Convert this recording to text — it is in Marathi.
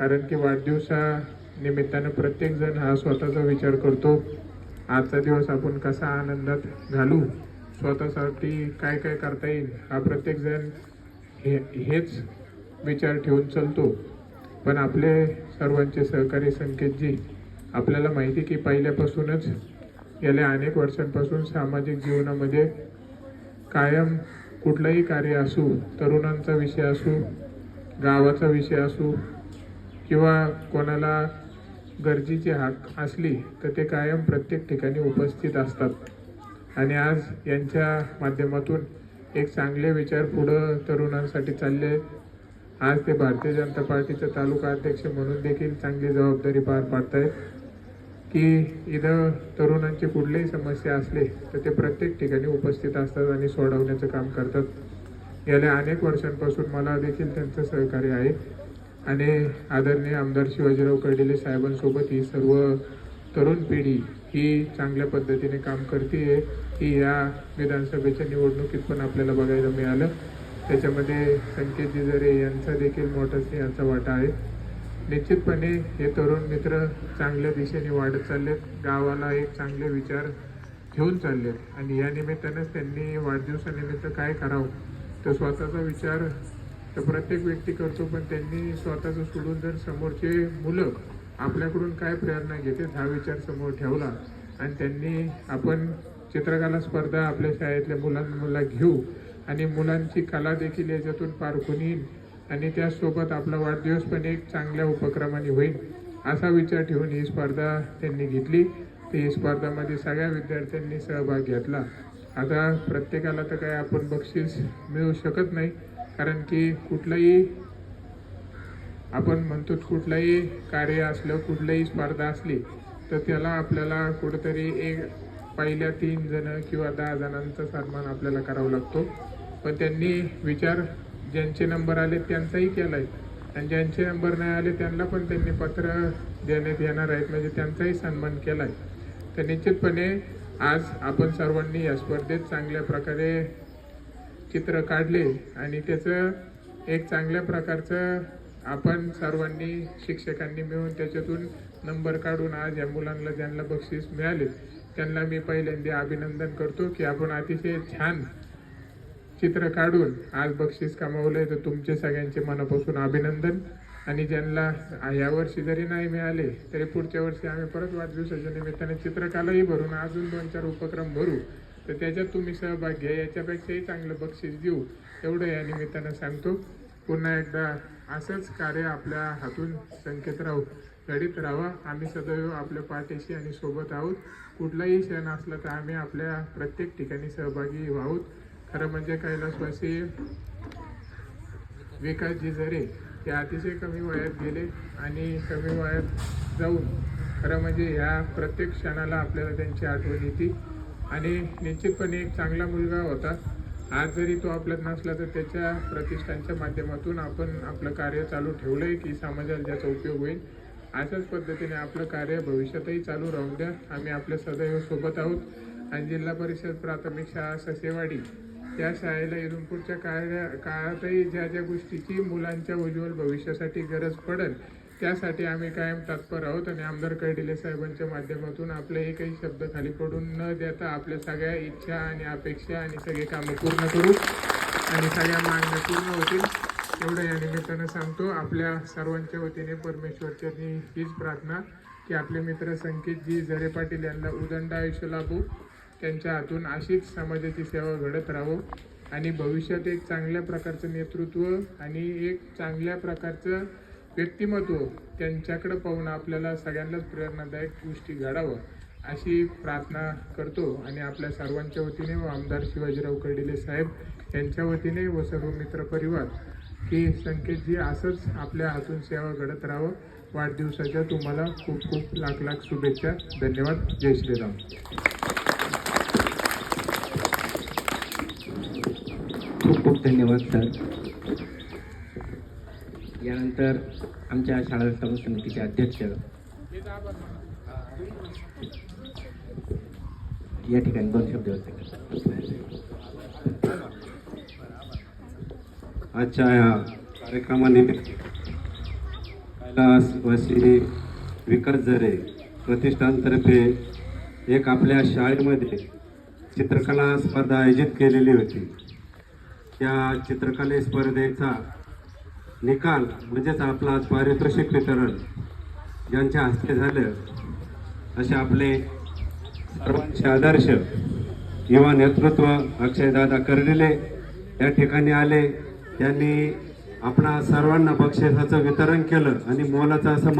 कारण की वाढदिवसानिमित्तानं प्रत्येकजण हा स्वतःचा विचार करतो. आजचा दिवस आपण कसा आनंदात घालू, स्वतःसाठी काय काय करता येईल, हा प्रत्येकजण हेच विचार ठेवून चालतो. पण आपले सर्वांचे सहकारी संकेतजी, आपल्याला माहिती की पहिल्यापासूनच गेल्या अनेक वर्षांपासून सामाजिक जीवनामध्ये कायम कुठलंही कार्य असू, तरुणांचा विषय असू, गावाचा विषय असू किंवा कोणाला गरजेची हाक असली तर ते कायम प्रत्येक ठिकाणी उपस्थित असतात. आणि आज यांच्या माध्यमातून एक चांगले विचार पुढं तरुणांसाठी चालले. आज ते भारतीय जनता पार्टीचे तालुका अध्यक्ष म्हणून देखील चांगली जबाबदारी पार पाडतायत की इथं तरुणांची कुठलीही समस्या असले तर ते प्रत्येक ठिकाणी उपस्थित असतात आणि सोडवण्याचं काम करतात. गेल्या अनेक वर्षांपासून मला देखील त्यांचं सहकार्य आहे आणि आदरणीय आमदार शिवाजीराव कर्डिले साहेबांसोबत ही सर्व तरुण पिढी ही चांगल्या पद्धतीने काम करते की या विधानसभेच्या निवडणुकीत पण आपल्याला बघायला मिळालं. त्याच्यामध्ये संकेतजी जरे यांचा देखील मोठा सिंहाचा वाटा आहे. निश्चितपणे हे तरुण मित्र चांगल्या दिशेने वाढत चाललेत, गावाला एक चांगले विचार घेऊन चाललेत आणि या निमित्तानंच त्यांनी वाढदिवसानिमित्त काय करावं तर स्वतःचा विचार तर प्रत्येक व्यक्ती करतो, पण त्यांनी स्वतःचं सोडून जर समोरचे मुलं आपल्याकडून काय प्रेरणा घेते हा विचार समोर ठेवला आणि त्यांनी आपण चित्रकला स्पर्धा आपल्या शाळेतल्या मुलांना घेऊ आणि मुलांची कला देखील याच्यातून पारखून येईल आणि त्याचसोबत आपला वाढदिवस पण एक चांगल्या उपक्रमाने होईल असा विचार ठेवून ही स्पर्धा त्यांनी घेतली. तर ही स्पर्धामध्ये सगळ्या विद्यार्थ्यांनी सहभाग घेतला. आता प्रत्येकाला तर काय आपण बक्षीस मिळू शकत नाही, कारण की कुठलाही आपण म्हणतो कुठलंही कार्य असलं, कुठलीही स्पर्धा असली तर त्याला आपल्याला कुठंतरी एक पहिल्या 3 जण किंवा 10 जणांचा सन्मान आपल्याला करावा लागतो. पण त्यांनी विचार ज्यांचे नंबर आले त्यांचाही केला आहे आणि ज्यांचे नंबर नाही आले त्यांना पण त्यांनी पत्र देण्यात येणार आहेत, म्हणजे त्यांचाही सन्मान केला आहे. तर निश्चितपणे आज आपण सर्वांनी या स्पर्धेत चांगल्या प्रकारे चित्र काढले आणि त्याचं एक चांगल्या प्रकारचं आपण सर्वांनी शिक्षकांनी मिळून त्याच्यातून नंबर काढून आज या मुलांना ज्यांना बक्षीस मिळाले त्यांना मी पहिल्यांदा अभिनंदन करतो की आपण अतिशय छान चित्र काढून आज बक्षीस कमावलंय. तर तुमचे सगळ्यांचे मनापासून अभिनंदन. आणि ज्यांना यावर्षी जरी नाही मिळाले तरी पुढच्या वर्षी आम्ही परत वाढदिवसाच्या निमित्ताने चित्रकलाही भरून अजून 2-4 उपक्रम भरू, तर त्याच्यात तुम्ही सहभाग घ्या, याच्यापेक्षाही चांगलं बक्षीस देऊ एवढं या निमित्तानं सांगतो. पुन्हा एकदा असंच कार्य आपल्या हातून संकेतराव घडीत राहावा. आम्ही सदैव आपल्या पाठीशी आणि सोबत आहोत. कुठलाही क्षण असला तर आम्ही आपल्या प्रत्येक ठिकाणी सहभागी आहोत. खरं म्हणजे कैलासवासी विकासजी जरे ते अतिशय कमी वयात गेले आणि कमी वयात जाऊन खरं म्हणजे ह्या प्रत्येक क्षणाला आपल्याला त्यांची आठवण येते आणि निश्चितपणे एक चांगला मुलगा होता. आज जरी तो आपल्यात नसला तर त्याच्या प्रतिष्ठानच्या माध्यमातून आपण आपलं कार्य चालू ठेवलं आहे की समाजाला ज्याचा उपयोग होईल. अशाच पद्धतीने आपलं कार्य भविष्यातही चालू राहून द्या. आम्ही आपल्या सदैव सोबत आहोत. आणि जिल्हा परिषद प्राथमिक शाळा ससेवाडी या शाळेला इथून पुढच्या काळातही ज्या ज्या गोष्टीची मुलांच्या उज्ज्वल भविष्यासाठी गरज पडेल त्यासाठी आम्ही कायम तत्पर आहोत. आणि आमदार कर्डिले साहेबांच्या माध्यमातून आपले एकही शब्द खाली पडून न देता आपल्या सगळ्या इच्छा आणि अपेक्षा आणि सगळे कामं पूर्ण करू आणि सगळ्या मागण्या पूर्ण होतील एवढं या निमित्तानं सांगतो. आपल्या सर्वांच्या वतीने परमेश्वरचरणी हीच प्रार्थना की आपले मित्र संकेतजी जरे पाटील यांना उदंड आयुष्य लाभो, त्यांच्या हातून अशीच समाजाची सेवा घडत राहो आणि भविष्यात एक चांगल्या प्रकारचं नेतृत्व आणि एक चांगल्या प्रकारचं व्यक्तिमत्व त्यांच्याकडे पाहून आपल्याला सगळ्यांनाच प्रेरणादायक गोष्टी घडावं अशी प्रार्थना करतो. आणि आपल्या सर्वांच्या वतीने व आमदार शिवाजीराव कर्डिले साहेब यांच्या वतीने व सर्व मित्रपरिवार की संकेतजी असंच आपल्या हातून सेवा घडत राहावं. वाढदिवसाच्या तुम्हाला खूप खूप लाख लाख शुभेच्छा. धन्यवाद. जय श्रीराम. खूप खूप धन्यवाद सर. यानंतर आमच्या शाळा सभा समितीचे अध्यक्ष या ठिकाणी 2 शब्द आजच्या या कार्यक्रमानिमित्त कैलास व श्री विकास झरे प्रतिष्ठानतर्फे एक आपल्या शाळेमध्ये चित्रकला स्पर्धा आयोजित केलेली होती. त्या चित्रकले स्पर्धेचा निकाल म्हणजेच आपला आज पारितोषिक वितरण ज्यांच्या हस्ते झालं असे आपले सर्वांचे आदर्श युवा नेतृत्व अक्षयदादा कर्डिले या ठिकाणी आले. त्यांनी आपणा सर्वांना बक्षिसाचं वितरण केलं आणि मोलाचं असं